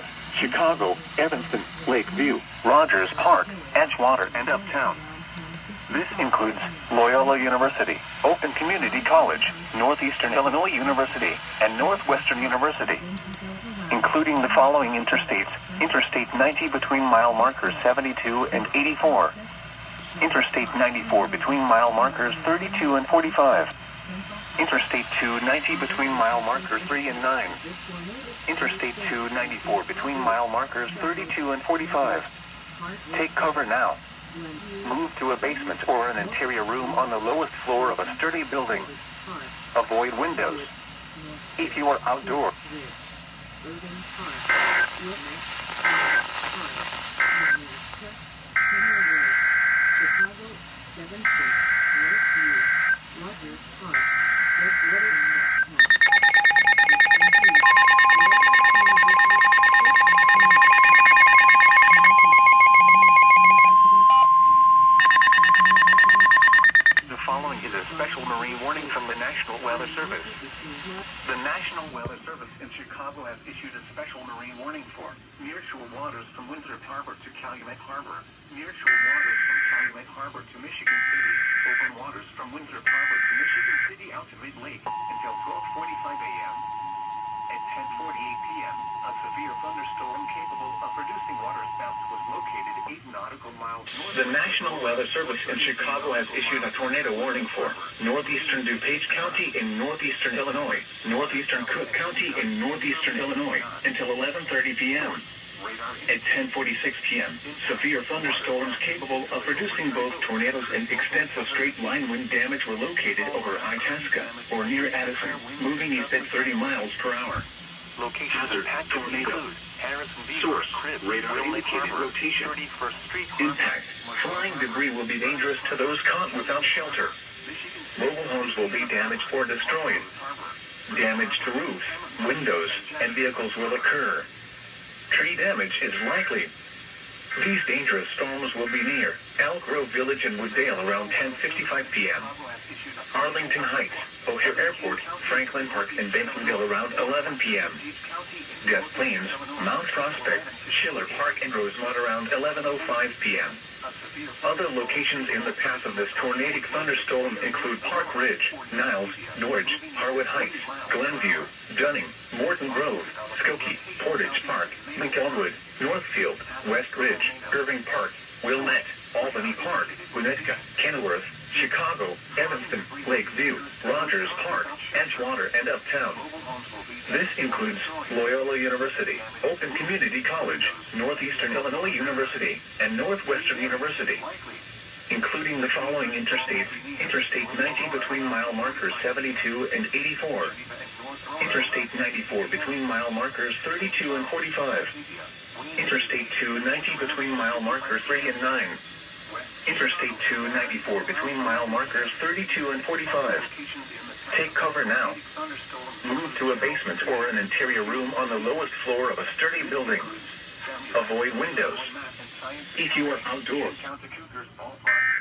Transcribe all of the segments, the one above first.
Service, Chicago, Evanston, Lakeview, Rogers Park, Edgewater, and Uptown. This includes Loyola University, Open Community College, Northeastern Illinois University, and Northwestern University. Including the following interstates: Interstate 90 between mile markers 72 and 84. Interstate 94 between mile markers 32 and 45. Interstate 290 between mile markers 3 and 9. Interstate 294 between mile markers 32 and 45. Take cover now. Move to a basement or an interior room on the lowest floor of a sturdy building. Avoid windows. If you are outdoors, is a special marine warning from the National Weather Service. The National Weather Service in Chicago has issued a special marine warning for nearshore waters from Winthrop Harbor to Calumet Harbor, nearshore waters from Calumet Harbor to Michigan City, open waters from Winthrop Harbor to Michigan City out to Mid-Lake until 12:45 a.m. At 10:48 p.m., a severe thunderstorm capable of producing waterspouts was located 8 nautical miles north. The National Weather Service in Chicago has issued a tornado warning for northeastern DuPage County in northeastern Illinois, northeastern Cook County in northeastern Illinois until 11:30 p.m. At 10:46 p.m., severe thunderstorms capable of producing both tornadoes and extensive straight-line wind damage were located over Itasca or near Addison, moving east at 30 miles per hour. Locations impacted include source, radar indicated rotation. Impact, flying debris will be dangerous to those caught without shelter. Mobile homes will be damaged or destroyed. Damage to roofs, windows, and vehicles will occur. Tree damage is likely. These dangerous storms will be near Elk Grove Village and Wooddale around 10:55 p.m. Arlington Heights, O'Hare Airport, Franklin Park, and Bentonville around 11 p.m. Des Plaines, Mount Prospect, Schiller Park, and Rosemont around 11:05 p.m. Other locations in the path of this tornadic thunderstorm include Park Ridge, Niles, Norridge, Harwood Heights, Glenview, Dunning, Morton Grove, Skokie, Portage Park, McElwood, Northfield, West Ridge, Irving Park, Wilmette, Albany Park, Winnetka, Kenilworth, Chicago, Evanston, Lakeview, Rogers Park, Edgewater, and Uptown. This includes Loyola University, Open Community College, Northeastern Illinois University, and Northwestern University. Including the following interstates: Interstate 90 between mile markers 72 and 84. Interstate 94 between mile markers 32 and 45. Interstate 290 between mile markers 3 and 9. Interstate 294 between mile markers 32 and 45. Take cover now. Move to a basement or an interior room on the lowest floor of a sturdy building. Avoid windows. If you are outdoors,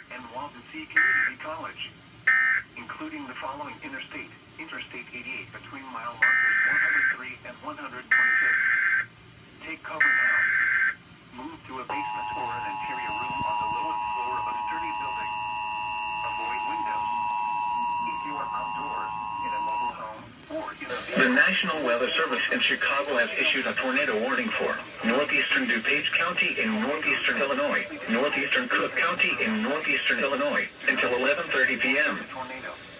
and Walden C Community College, including the following interstate: Interstate 88 between mile markers 103 and 126. Take cover now. Move to a basement or an interior room on the lowest floor of a sturdy building. Avoid windows. If you are outdoors, in a mobile home, or in a... The National Weather Service in Chicago has issued a tornado warning for northeastern DuPage County in northeastern Illinois, northeastern Cook County in northeastern Illinois, until 11:30 p.m.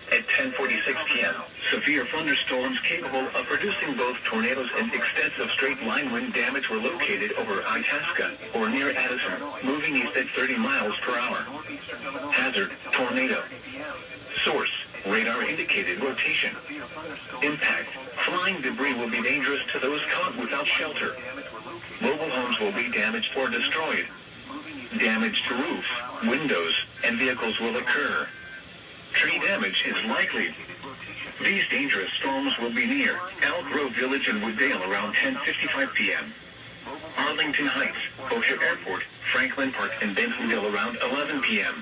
At 10:46 p.m., severe thunderstorms capable of producing both tornadoes and extensive straight-line wind damage were located over Itasca or near Addison, moving east at 30 miles per hour. Hazard, tornado. Source, radar indicated rotation. Impact, flying debris will be dangerous to those caught without shelter. Mobile homes will be damaged or destroyed. Damage to roofs, windows, and vehicles will occur. Tree damage is likely. These dangerous storms will be near Elk Grove Village and Wooddale around 10:55 p.m. Arlington Heights, O'Hare Airport, Franklin Park, and Bentonville around 11 p.m.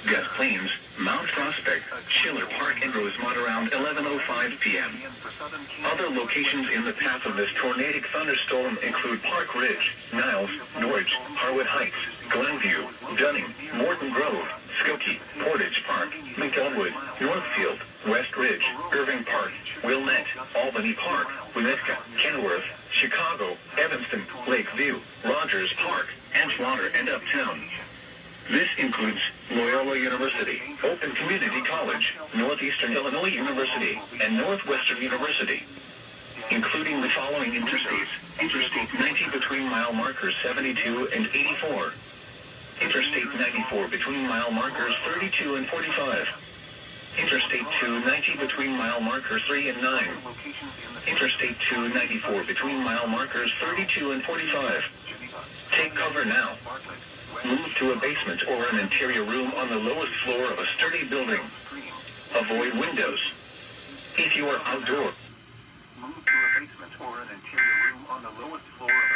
Des Plaines, Mount Prospect, Schiller Park and Rosemont around 11:05 p.m. Other locations in the path of this tornadic thunderstorm include Park Ridge, Niles, Norwich, Harwood Heights, Glenview, Dunning, Morton Grove, Skokie, Portage Park, McElwood, Northfield, West Ridge, Irving Park, Wilmette, Albany Park, Winnetka, Kenworth, Chicago, Evanston, Lakeview, Rogers Park, Edgewater, and Uptown. This includes Loyola University, Open Community College, Northeastern Illinois University, and Northwestern University. Including the following interstates: Interstate 90 between mile markers 72 and 84. Interstate 94 between mile markers 32 and 45. Interstate 290 between mile markers 3 and 9. Interstate 294 between mile markers 32 and 45. Take cover now. Move to a basement or an interior room on the lowest floor of a sturdy building. Avoid windows. If you are outdoor, move to a basement or an interior room on the lowest floor of